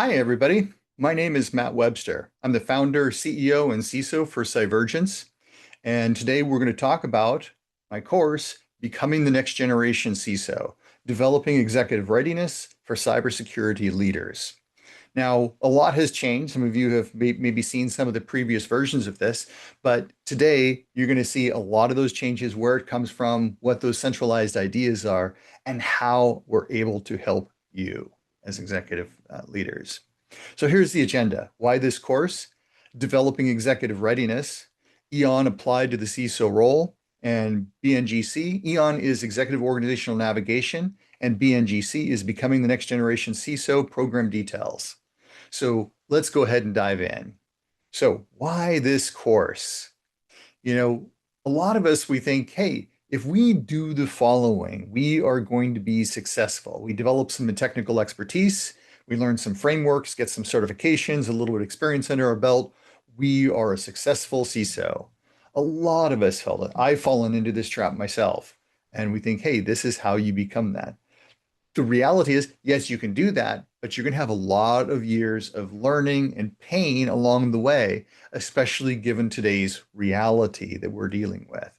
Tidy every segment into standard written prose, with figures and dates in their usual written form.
Hi, everybody. My name is Matt Webster. I'm the founder, CEO, and CISO for Cyvergence. And today we're going to talk about my course, Becoming the Next Generation CISO, Developing Executive Readiness for Cybersecurity Leaders. Now, a lot has changed. Some of you have maybe seen some of the previous versions of this, but today you're going to see a lot of those changes, where it comes from, what those centralized ideas are, and how we're able to help you as executive leaders. So here's the agenda. Why this course? Developing executive readiness. EON applied to the CISO role, and BNGC. EON is executive organizational navigation, and BNGC is becoming the next generation CISO program details. So let's go ahead and dive in. So why this course? You know, a lot of us, we think, hey, if we do the following, we are going to be successful. We develop some technical expertise, we learn some frameworks, get some certifications, a little bit of experience under our belt. We are a successful CISO. A lot of us felt it. I've fallen into this trap myself. And we think, hey, this is how you become that. The reality is, yes, you can do that, but you're going to have a lot of years of learning and pain along the way, especially given today's reality that we're dealing with.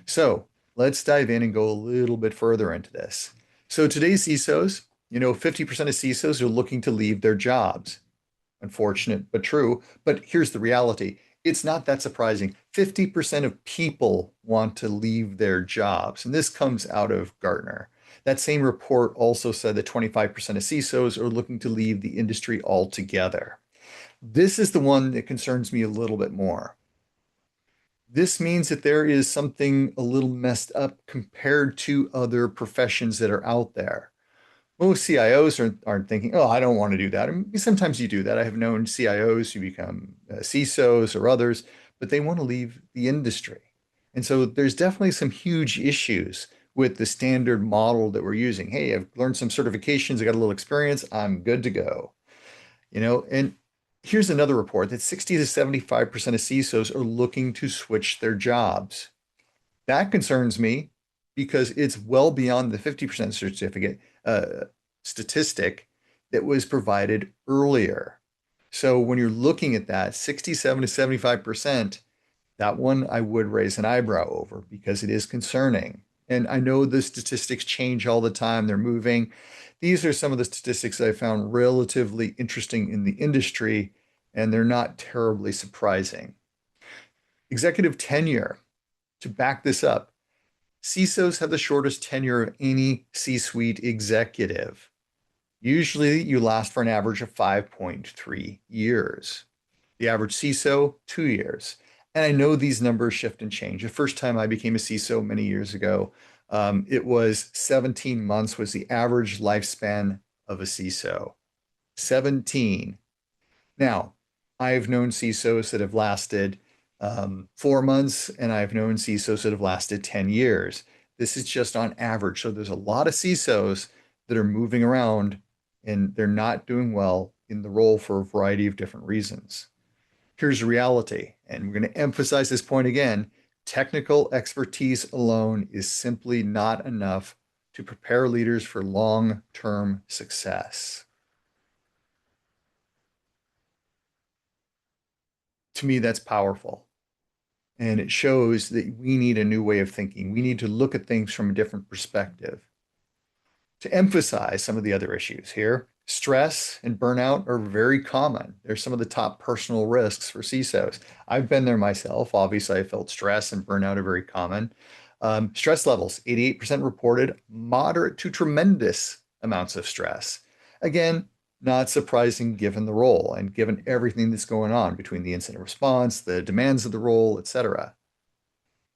So let's dive in and go a little bit further into this. So today's CISOs, 50% of CISOs are looking to leave their jobs. Unfortunate, but true. But here's the reality. It's not that surprising. 50% of people want to leave their jobs. And this comes out of Gartner. That same report also said that 25% of CISOs are looking to leave the industry altogether. This is the one that concerns me a little bit more. This means that there is something a little messed up compared to other professions that are out there. Most CIOs aren't thinking, oh, I don't want to do that. I mean, sometimes you do that. I have known CIOs who become CISOs or others, but they want to leave the industry. And so there's definitely some huge issues with the standard model that we're using. Hey, I've learned some certifications, I got a little experience, I'm good to go. And here's another report that 60 to 75% of CISOs are looking to switch their jobs. That concerns me because it's well beyond the 50% certificate statistic that was provided earlier. So when you're looking at that, 67 to 75%, that one I would raise an eyebrow over because it is concerning. And I know the statistics change all the time, they're moving. These are some of the statistics I found relatively interesting in the industry, and they're not terribly surprising. Executive tenure, to back this up, CISOs have the shortest tenure of any C-suite executive. Usually you last for an average of 5.3 years. The average CISO, 2 years. And I know these numbers shift and change. The first time I became a CISO many years ago, it was 17 months was the average lifespan of a CISO. 17. Now, I've known CISOs that have lasted 4 months, and I've known CISOs that have lasted 10 years. This is just on average. So there's a lot of CISOs that are moving around and they're not doing well in the role for a variety of different reasons. Here's the reality, and we're going to emphasize this point again. Technical expertise alone is simply not enough to prepare leaders for long-term success. To me, that's powerful. And it shows that we need a new way of thinking. We need to look at things from a different perspective. To emphasize some of the other issues here, stress and burnout are very common. They're some of the top personal risks for CISOs. I've been there myself. Obviously, I felt stress and burnout are very common. Stress levels, 88% reported moderate to tremendous amounts of stress. Again, not surprising given the role and given everything that's going on between the incident response, the demands of the role, etc.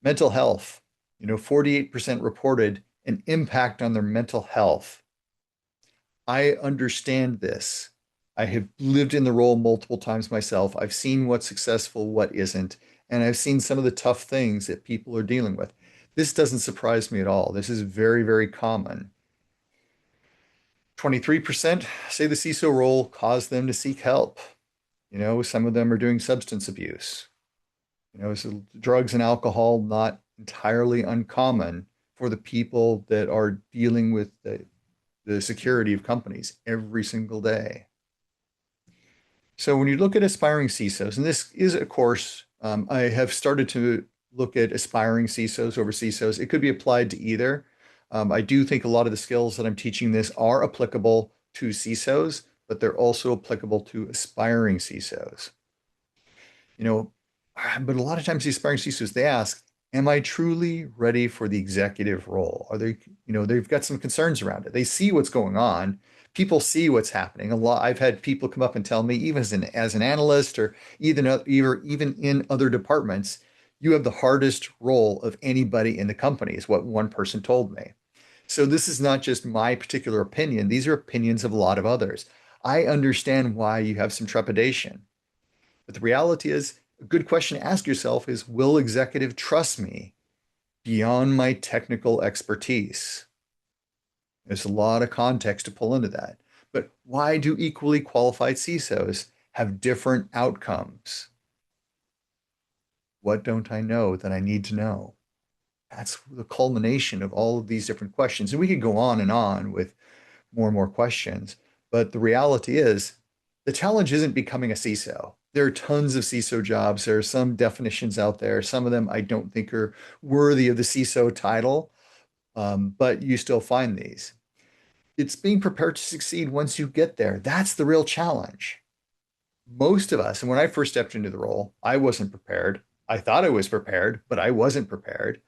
Mental health, 48% reported an impact on their mental health. I understand this. I have lived in the role multiple times myself. I've seen what's successful, what isn't, and I've seen some of the tough things that people are dealing with. This doesn't surprise me at all. This is very, very common. 23% say the CISO role caused them to seek help. Some of them are doing substance abuse. So drugs and alcohol, not entirely uncommon for the people that are dealing with the security of companies every single day. So when you look at aspiring CISOs, and this is a course, I have started to look at aspiring CISOs over CISOs. It could be applied to either. I do think a lot of the skills that I'm teaching this are applicable to CISOs, but they're also applicable to aspiring CISOs. You know, but a lot of times the aspiring CISOs, they ask, am I truly ready for the executive role? Are they, they've got some concerns around it. They see what's going on. People see what's happening. A lot, I've had people come up and tell me, even as an analyst or even in other departments, you have the hardest role of anybody in the company, is what one person told me. So this is not just my particular opinion. These are opinions of a lot of others. I understand why you have some trepidation. But the reality is, a good question to ask yourself is, will executive trust me beyond my technical expertise? There's a lot of context to pull into that. But why do equally qualified CISOs have different outcomes? What don't I know that I need to know? That's the culmination of all of these different questions. And we could go on with more and more questions. But the reality is, the challenge isn't becoming a CISO. There are tons of CISO jobs. There are some definitions out there. Some of them I don't think are worthy of the CISO title, but you still find these. It's being prepared to succeed once you get there. That's the real challenge. Most of us, and when I first stepped into the role, I wasn't prepared. I thought I was prepared, but I wasn't prepared.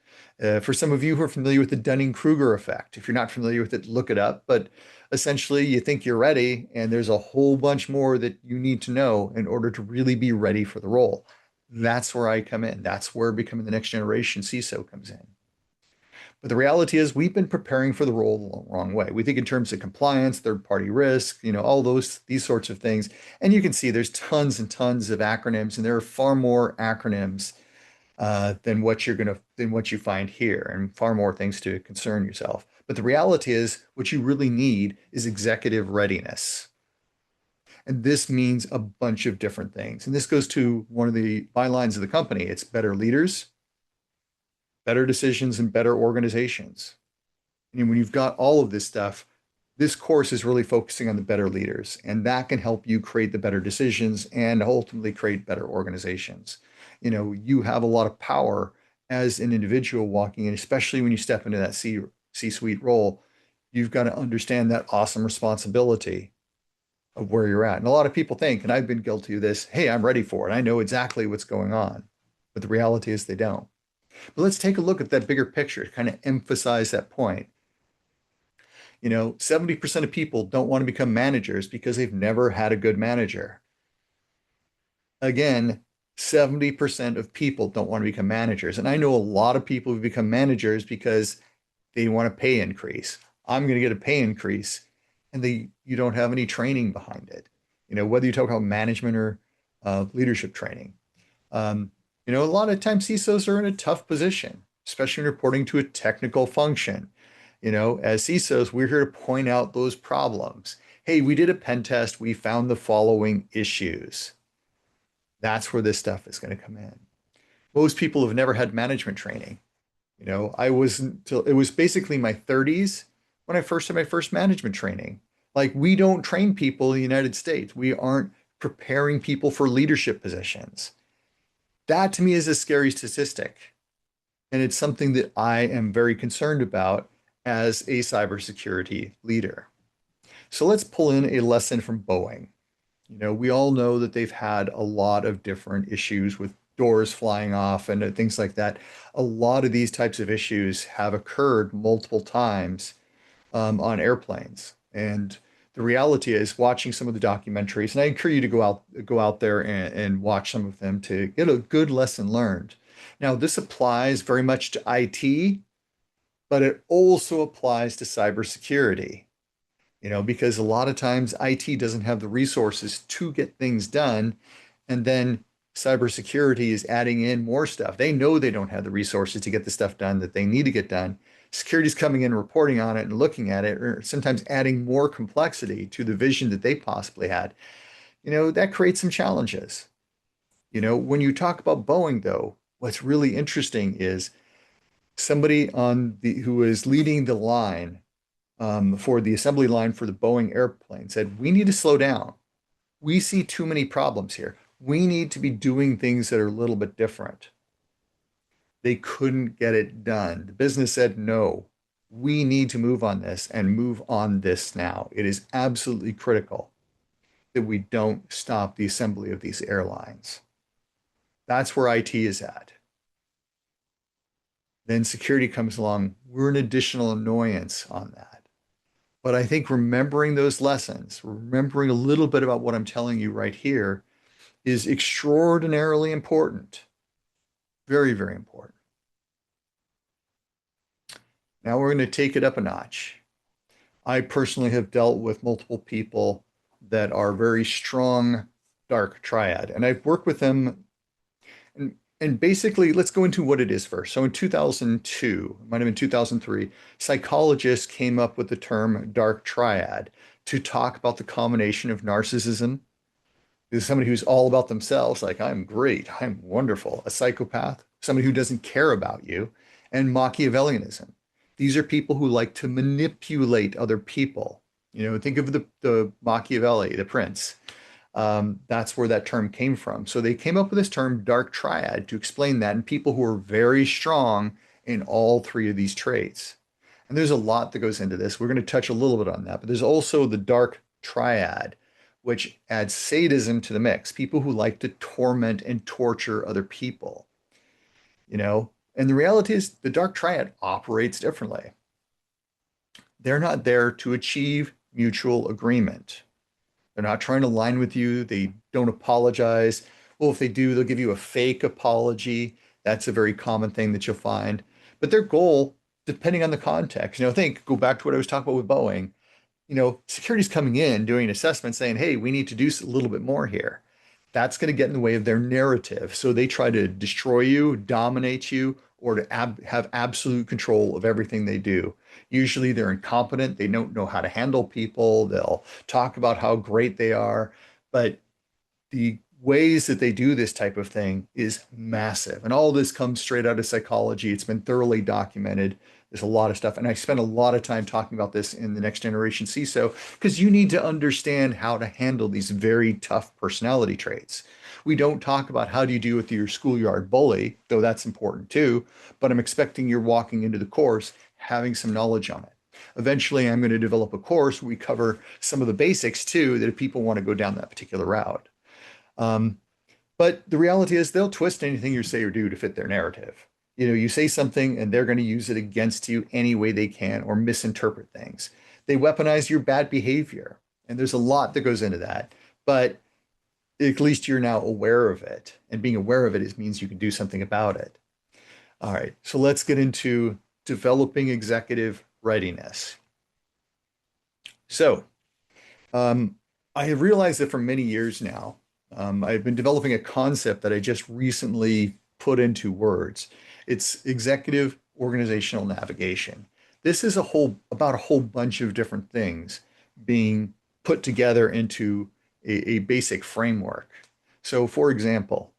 For some of you who are familiar with the Dunning-Kruger effect, if you're not familiar with it, look it up. But essentially, you think you're ready, and there's a whole bunch more that you need to know in order to really be ready for the role. That's where I come in. That's where becoming the next generation CISO comes in. But the reality is, we've been preparing for the role the wrong way. We think in terms of compliance, third-party risk, all these sorts of things. And you can see there's tons and tons of acronyms, and there are far more acronyms than what you find here, and far more things to concern yourself. But the reality is, what you really need is executive readiness. And this means a bunch of different things. And this goes to one of the bylines of the company. It's better leaders, better decisions, and better organizations. And when you've got all of this stuff, this course is really focusing on the better leaders, and that can help you create the better decisions and ultimately create better organizations. You have a lot of power as an individual walking in, especially when you step into that C-suite role. You've got to understand that awesome responsibility of where you're at. And a lot of people think, and I've been guilty of this, hey, I'm ready for it. I know exactly what's going on. But the reality is they don't. But let's take a look at that bigger picture to kind of emphasize that point. 70% of people don't want to become managers because they've never had a good manager. Again, 70% of people don't want to become managers. And I know a lot of people who become managers because they want a pay increase. I'm going to get a pay increase, and you don't have any training behind it. Whether you talk about management or leadership training. A lot of times CISOs are in a tough position, especially when reporting to a technical function. As CISOs, we're here to point out those problems. Hey, we did a pen test. We found the following issues. That's where this stuff is going to come in. Most people have never had management training. It was basically my 30s when I first had my first management training. Like, we don't train people in the United States. We aren't preparing people for leadership positions. That to me is a scary statistic. And it's something that I am very concerned about as a cybersecurity leader. So let's pull in a lesson from Boeing. We all know that they've had a lot of different issues with doors flying off and things like that. A lot of these types of issues have occurred multiple times on airplanes. And the reality is, watching some of the documentaries, and I encourage you to go out there and watch some of them to get a good lesson learned. Now, this applies very much to IT, but it also applies to cybersecurity. Because a lot of times IT doesn't have the resources to get things done, and then cybersecurity is adding in more stuff. They know they don't have the resources to get the stuff done that they need to get done. Security is coming in, reporting on it, and looking at it, or sometimes adding more complexity to the vision that they possibly had. That creates some challenges. When you talk about Boeing, though, what's really interesting is somebody who is leading the line for the assembly line for the Boeing airplane said, we need to slow down. We see too many problems here. We need to be doing things that are a little bit different. They couldn't get it done. The business said, no, we need to move on this and move on this now. It is absolutely critical that we don't stop the assembly of these airlines. That's where IT is at. Then security comes along. We're an additional annoyance on that. But I think remembering those lessons, remembering a little bit about what I'm telling you right here is extraordinarily important. Very, very important. Now we're going to take it up a notch. I personally have dealt with multiple people that are very strong dark triad, and I've worked with them. And basically, let's go into what it is first. So in 2002, it might have been 2003, psychologists came up with the term dark triad to talk about the combination of narcissism, is somebody who's all about themselves, like I'm great, I'm wonderful, a psychopath, somebody who doesn't care about you, and Machiavellianism. These are people who like to manipulate other people. Think of the Machiavelli, the prince. That's where that term came from. So they came up with this term dark triad to explain that, and people who are very strong in all three of these traits. And there's a lot that goes into this. We're going to touch a little bit on that, but there's also the dark triad, which adds sadism to the mix. People who like to torment and torture other people, And the reality is the dark triad operates differently. They're not there to achieve mutual agreement. They're not trying to align with you. They don't apologize. Well, if they do, they'll give you a fake apology. That's a very common thing that you'll find. But their goal, depending on the context, go back to what I was talking about with Boeing. Security's coming in, doing an assessment saying, hey, we need to do a little bit more here. That's going to get in the way of their narrative. So they try to destroy you, dominate you, or to have absolute control of everything they do. Usually they're incompetent. They don't know how to handle people. They'll talk about how great they are. But the ways that they do this type of thing is massive. And all this comes straight out of psychology. It's been thoroughly documented. There's a lot of stuff. And I spent a lot of time talking about this in the next generation CISO because you need to understand how to handle these very tough personality traits. We don't talk about how do you deal with your schoolyard bully, though that's important too, but I'm expecting you're walking into the course having some knowledge on it. Eventually, I'm going to develop a course where we cover some of the basics too, that if people want to go down that particular route. But the reality is they'll twist anything you say or do to fit their narrative. You say something and they're going to use it against you any way they can or misinterpret things. They weaponize your bad behavior. And there's a lot that goes into that. But at least you're now aware of it. And being aware of it means you can do something about it. All right, so let's get into developing executive readiness. So I have realized that for many years now, I've been developing a concept that I just recently put into words. It's executive organizational navigation. This is about a whole bunch of different things being put together into a basic framework. So, for example,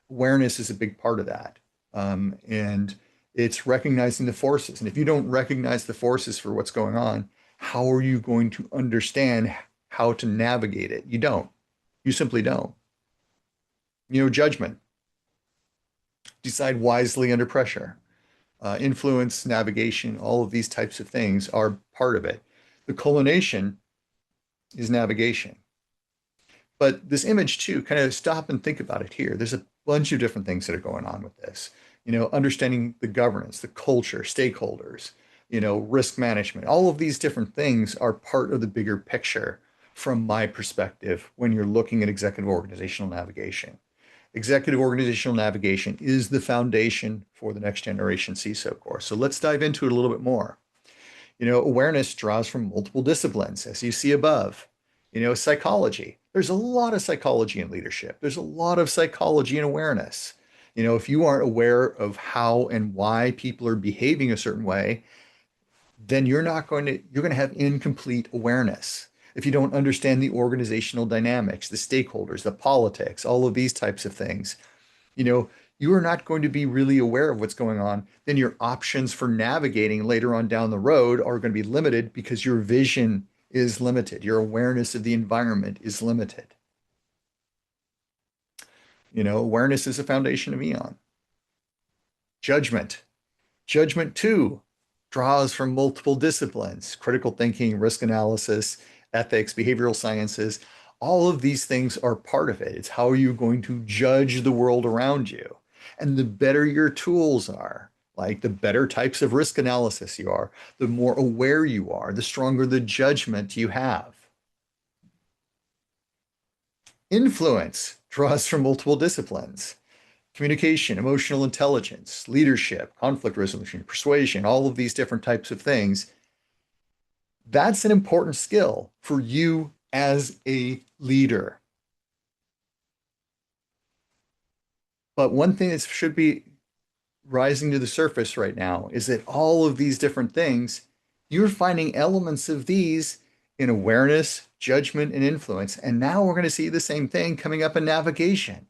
awareness is a big part of that. And it's recognizing the forces. And if you don't recognize the forces for what's going on, how are you going to understand how to navigate it? You don't. You simply don't. Judgment. Decide wisely under pressure. Influence, navigation, all of these types of things are part of it. The culmination is navigation. But this image too, kind of stop and think about it here. There's a bunch of different things that are going on with this. Understanding the governance, the culture, stakeholders, risk management, all of these different things are part of the bigger picture from my perspective when you're looking at executive organizational navigation. Executive organizational navigation is the foundation for the next generation CISO course. So let's dive into it a little bit more. Awareness draws from multiple disciplines, as you see above. Psychology. There's a lot of psychology in leadership. There's a lot of psychology in awareness. If you aren't aware of how and why people are behaving a certain way, then you're going to have incomplete awareness. If you don't understand the organizational dynamics, the stakeholders, the politics, all of these types of things, you are not going to be really aware of what's going on. Then your options for navigating later on down the road are going to be limited because your vision is limited. Your awareness of the environment is limited. Awareness is the foundation of Eon. Judgment. Judgment too draws from multiple disciplines, critical thinking, risk analysis, ethics, behavioral sciences. All of these things are part of it. It's how are you going to judge the world around you? And the better your tools are, like the better types of risk analysis you are, the more aware you are, the stronger the judgment you have. Influence draws from multiple disciplines. Communication, emotional intelligence, leadership, conflict resolution, persuasion, all of these different types of things. That's an important skill for you as a leader. But one thing that should be rising to the surface right now is that all of these different things, you're finding elements of these in awareness, judgment, and influence. And now we're going to see the same thing coming up in navigation.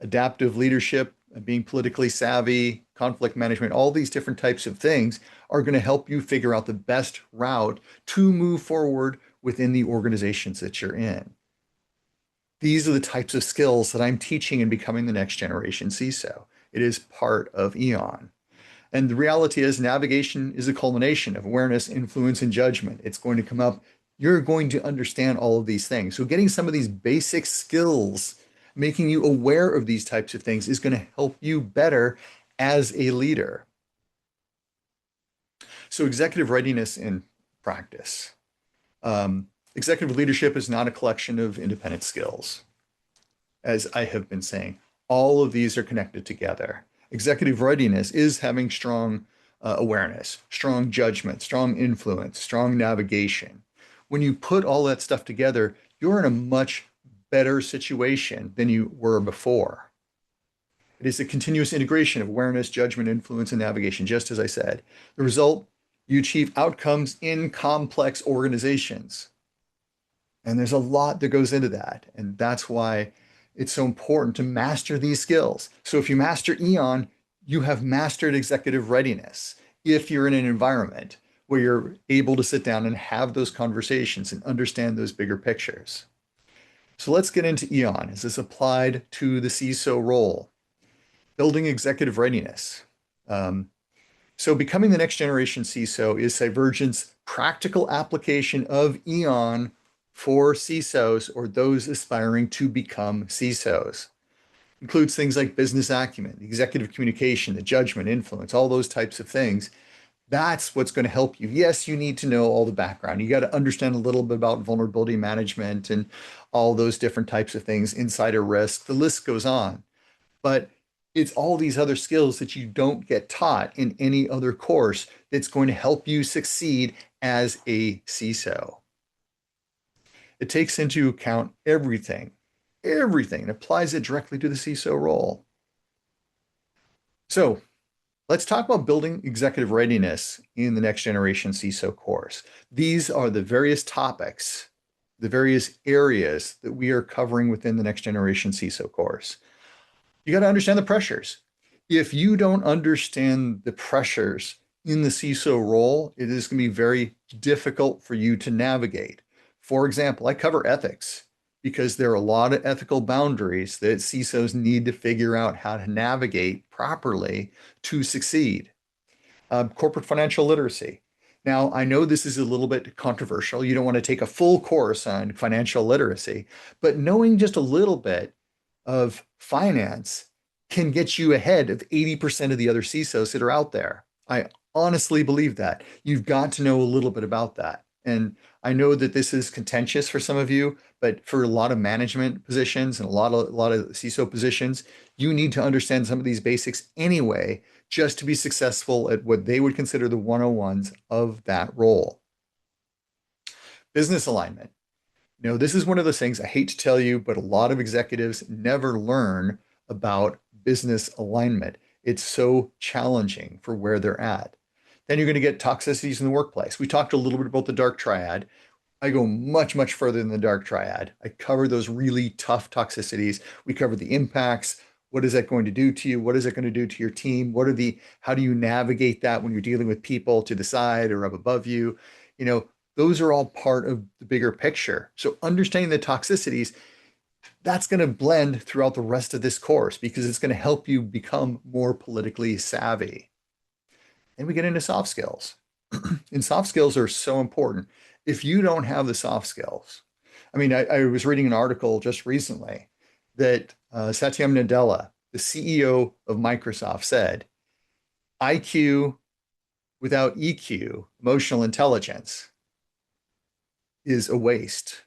Adaptive leadership, being politically savvy, conflict management, all these different types of things are going to help you figure out the best route to move forward within the organizations that you're in. These are the types of skills that I'm teaching in becoming the next generation CISO. It is part of Eon. And the reality is navigation is a culmination of awareness, influence, and judgment. It's going to come up. You're going to understand all of these things. So getting some of these basic skills, making you aware of these types of things is going to help you better as a leader. So executive readiness in practice. Executive leadership is not a collection of independent skills. As I have been saying, all of these are connected together. Executive readiness is having strong awareness, strong judgment, strong influence, strong navigation. When you put all that stuff together, you're in a much better situation than you were before. It is a continuous integration of awareness, judgment, influence, and navigation, just as I said. The result, you achieve outcomes in complex organizations. And there's a lot that goes into that. And that's why it's so important to master these skills. So if you master Eon, you have mastered executive readiness. If you're in an environment where you're able to sit down and have those conversations and understand those bigger pictures. So let's get into Eon as it's applied to the CISO role. Building executive readiness. So becoming the next generation CISO is Cyvergent's practical application of Eon for CISOs or those aspiring to become CISOs. Includes things like business acumen, executive communication, the judgment, influence, all those types of things. That's what's going to help you. Yes, you need to know all the background. You got to understand a little bit about vulnerability management and all those different types of things, insider risk, the list goes on. But it's all these other skills that you don't get taught in any other course that's going to help you succeed as a CISO. It takes into account everything, and applies it directly to the CISO role. So let's talk about building executive readiness in the next generation CISO course. These are the various topics, the various areas that we are covering within the next generation CISO course. You got to understand the pressures. If you don't understand the pressures in the CISO role, it is going to be very difficult for you to navigate. For example, I cover ethics because there are a lot of ethical boundaries that CISOs need to figure out how to navigate properly to succeed. Corporate financial literacy. Now, I know this is a little bit controversial. You don't want to take a full course on financial literacy, but knowing just a little bit of finance can get you ahead of 80% of the other CISOs that are out there. I honestly believe that. You've got to know a little bit about that. And I know that this is contentious for some of you, but for a lot of management positions and a lot of CISO positions, you need to understand some of these basics anyway, just to be successful at what they would consider the 101s of that role. Business alignment. This is one of those things I hate to tell you, but a lot of executives never learn about business alignment. It's so challenging for where they're at. Then you're going to get toxicities in the workplace. We talked a little bit about the dark triad. I go much, much further than the dark triad. I cover those really tough toxicities. We cover the impacts. What is that going to do to you? What is it going to do to your team? How do you navigate that when you're dealing with people to the side or up above you? those are all part of the bigger picture. So understanding the toxicities, that's going to blend throughout the rest of this course because it's going to help you become more politically savvy. And we get into soft skills. And soft skills are so important. If you don't have the soft skills, I mean, I was reading an article just recently that Satya Nadella, the CEO of Microsoft, said IQ without EQ, emotional intelligence, is a waste.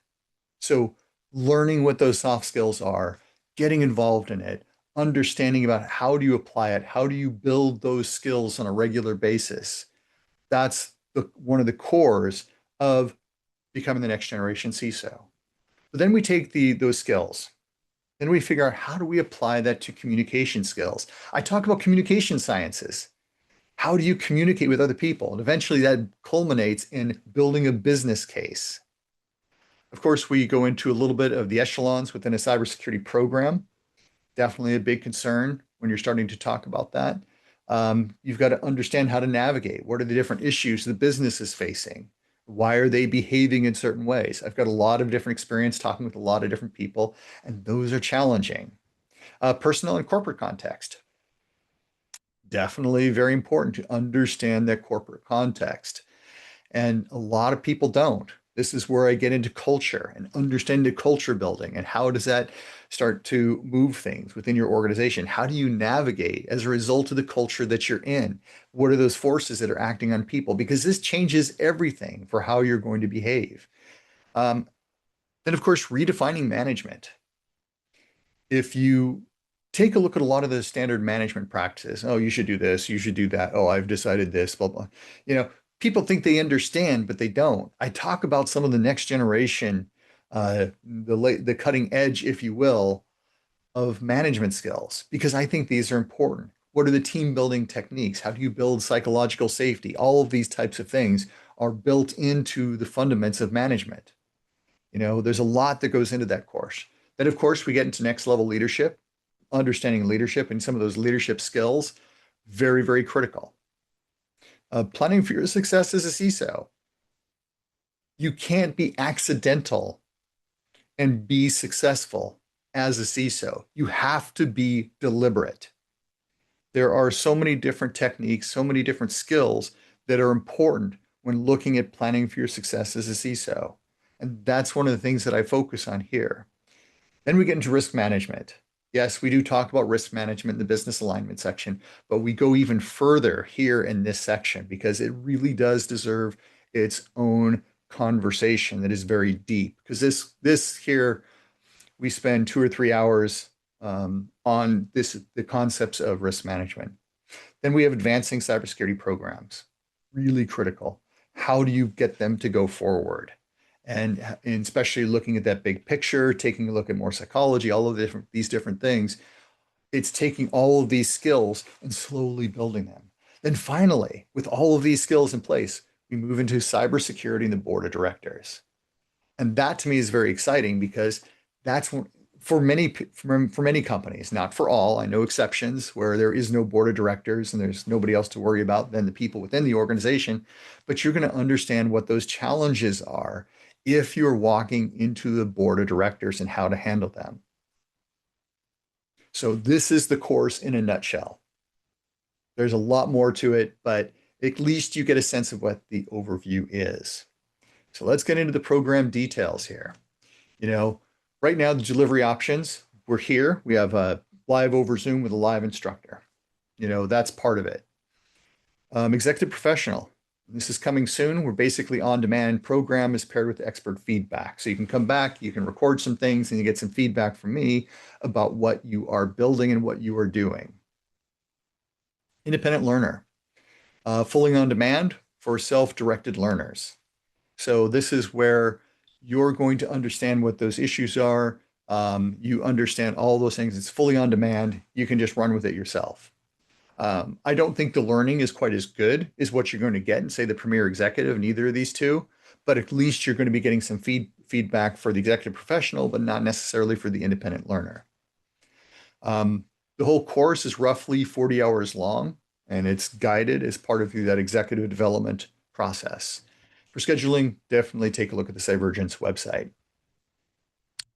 So learning what those soft skills are, getting involved in it, understanding about how do you apply it, how do you build those skills on a regular basis. That's one of the cores of becoming the next generation CISO. But then we take those skills, then we figure out how do we apply that to communication skills. I talk about communication sciences. How do you communicate with other people? And eventually that culminates in building a business case. Of course, we go into a little bit of the echelons within a cybersecurity program. Definitely a big concern when you're starting to talk about that. You've got to understand how to navigate. What are the different issues the business is facing? Why are they behaving in certain ways? I've got a lot of different experience talking with a lot of different people, and those are challenging. Personal and corporate context. Definitely very important to understand that corporate context. And a lot of people don't. This is where I get into culture and understand the culture building and how does that start to move things within your organization? How do you navigate as a result of the culture that you're in? What are those forces that are acting on people? Because this changes everything for how you're going to behave. Um, then, of course, redefining management. If you take a look at a lot of the standard management practices, oh, you should do this, you should do that. Oh, I've decided this, blah, blah. You know, people think they understand, but they don't. I talk about some of the next generation, the cutting edge, if you will, of management skills, because I think these are important. What are the team building techniques? How do you build psychological safety? All of these types of things are built into the fundamentals of management. You know, there's a lot that goes into that course. Then, of course, we get into next level leadership, understanding leadership and some of those leadership skills, very, very critical. Planning for your success as a CISO. You can't be accidental and be successful as a CISO. You have to be deliberate. There are so many different techniques, so many different skills that are important when looking at planning for your success as a CISO. And that's one of the things that I focus on here. Then we get into risk management. Yes, we do talk about risk management in the business alignment section, but we go even further here in this section because it really does deserve its own conversation that is very deep. Because this here, we spend 2 or 3 hours on the concepts of risk management. Then we have advancing cybersecurity programs, really critical. How do you get them to go forward? And especially looking at that big picture, taking a look at more psychology, all of these different things, it's taking all of these skills and slowly building them. Then finally, with all of these skills in place, we move into cybersecurity and the board of directors. And that to me is very exciting because that's for many companies, not for all. I know exceptions where there is no board of directors and there's nobody else to worry about than the people within the organization. But you're going to understand what those challenges are if you're walking into the board of directors and how to handle them. So this is the course in a nutshell. There's a lot more to it, but at least you get a sense of what the overview is. So let's get into the program details here. You know, right now, the delivery options, we're here. We have a live over Zoom with a live instructor. You know, that's part of it. Executive professional. This is coming soon. We're basically on demand. Program is paired with expert feedback. So you can come back, you can record some things, and you get some feedback from me about what you are building and what you are doing. Independent learner. Fully on demand for self-directed learners. So this is where you're going to understand what those issues are. You understand all those things. It's fully on demand. You can just run with it yourself. I don't think the learning is quite as good as what you're going to get in, say, the Premier Executive in either of these two, but at least you're going to be getting some feedback for the executive professional, but not necessarily for the independent learner. The whole course is roughly 40 hours long, and it's guided as part of that executive development process. For scheduling, definitely take a look at the Cybergence website.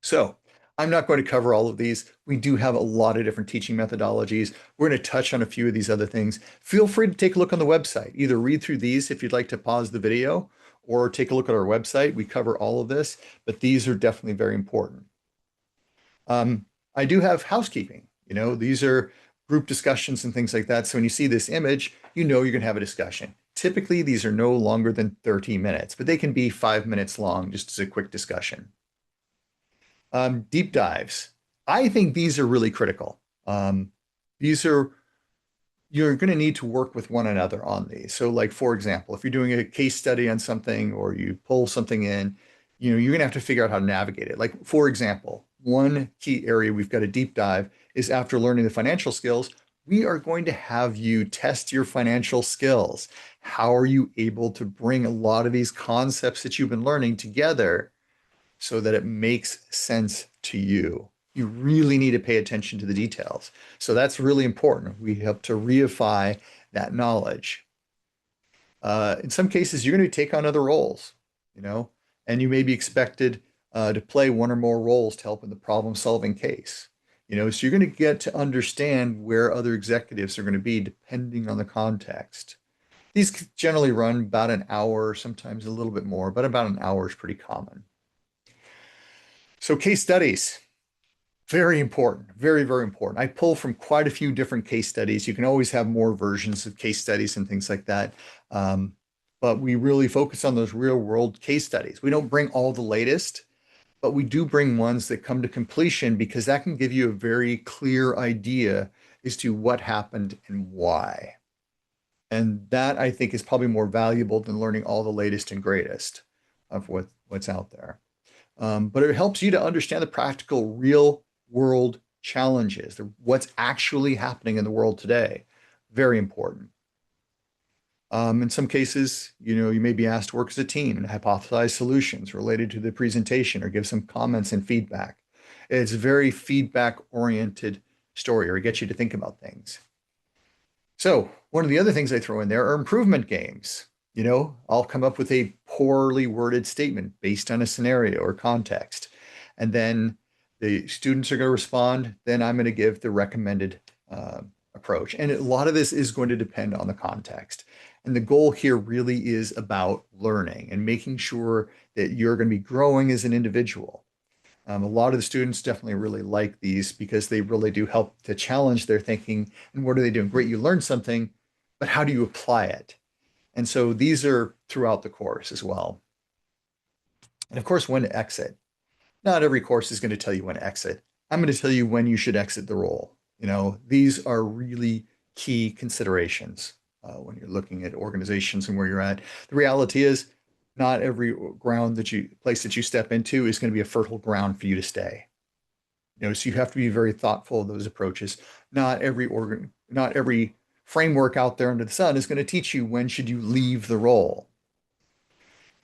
So I'm not going to cover all of these. We do have a lot of different teaching methodologies. We're going to touch on a few of these other things. Feel free to take a look on the website. Either read through these if you'd like to pause the video, or take a look at our website. We cover all of this, but these are definitely very important. I do have housekeeping. These are group discussions and things like that. So when you see this image, you're going to have a discussion. Typically, these are no longer than 30 minutes, but they can be 5 minutes long, just as a quick discussion. Deep dives. I think these are really critical. These are, you're going to need to work with one another on these. So like, for example, if you're doing a case study on something or you pull something in, you're going to have to figure out how to navigate it. Like, for example, one key area we've got a deep dive is after learning the financial skills, we are going to have you test your financial skills. How are you able to bring a lot of these concepts that you've been learning together so that it makes sense to you? You really need to pay attention to the details. So that's really important. We help to reify that knowledge. In some cases, you're going to take on other roles, and you may be expected to play one or more roles to help in the problem-solving case. So you're going to get to understand where other executives are going to be depending on the context. These generally run about an hour, sometimes a little bit more, but about an hour is pretty common. So case studies, very important, very, very important. I pull from quite a few different case studies. You can always have more versions of case studies and things like that. But we really focus on those real world case studies. We don't bring all the latest, but we do bring ones that come to completion because that can give you a very clear idea as to what happened and why. And that, I think, is probably more valuable than learning all the latest and greatest of what's out there. But it helps you to understand the practical, real world challenges, what's actually happening in the world today. Very important. In some cases, you may be asked to work as a team and hypothesize solutions related to the presentation or give some comments and feedback. It's a very feedback-oriented story, or it gets you to think about things. So one of the other things I throw in there are improvement games. I'll come up with a poorly worded statement based on a scenario or context. And then the students are going to respond. Then I'm going to give the recommended approach. And a lot of this is going to depend on the context. And the goal here really is about learning and making sure that you're going to be growing as an individual. A lot of the students definitely really like these because they really do help to challenge their thinking. And what are they doing? Great, you learned something, but how do you apply it? And so these are throughout the course as well. And of course, when to exit. Not every course is going to tell you when to exit. I'm going to tell you when you should exit the role. These are really key considerations when you're looking at organizations and where you're at. The reality is not every place that you step into is going to be a fertile ground for you to stay. So you have to be very thoughtful of those approaches. Not every framework out there under the sun is going to teach you when should you leave the role.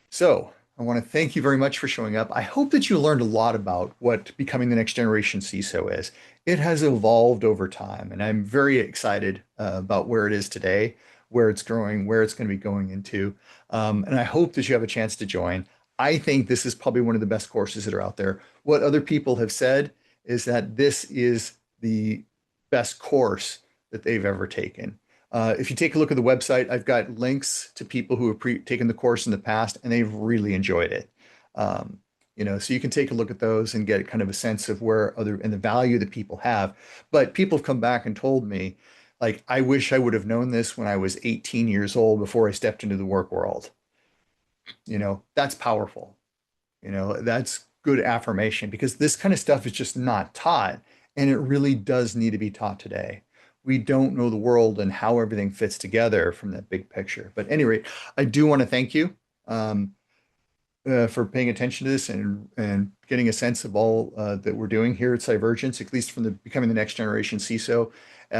So I want to thank you very much for showing up. I hope that you learned a lot about what becoming the next generation CISO is. It has evolved over time, and I'm very excited about where it is today, where it's growing, where it's going to be going into. And I hope that you have a chance to join. I think this is probably one of the best courses that are out there. What other people have said is that this is the best course that they've ever taken. If you take a look at the website, I've got links to people who have taken the course in the past, and they've really enjoyed it. So you can take a look at those and get kind of a sense of and the value that people have. But people have come back and told me, like, I wish I would have known this when I was 18 years old before I stepped into the work world. That's powerful. That's good affirmation because this kind of stuff is just not taught, and it really does need to be taught today. We don't know the world and how everything fits together from that big picture. But at any rate, I do want to thank you for paying attention to this and getting a sense of all that we're doing here at Cybergence, at least from the becoming the next generation CISO.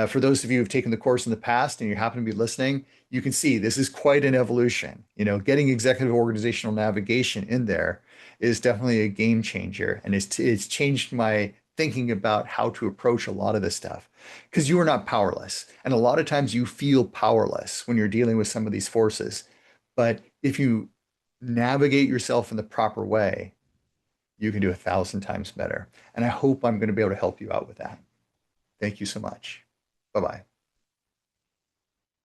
For those of you who've taken the course in the past and you happen to be listening, you can see this is quite an evolution. Getting executive organizational navigation in there is definitely a game changer, and it's changed my thinking about how to approach a lot of this stuff because you are not powerless. And a lot of times you feel powerless when you're dealing with some of these forces. But if you navigate yourself in the proper way, you can do 1,000 times better. And I hope I'm going to be able to help you out with that. Thank you so much. Bye-bye.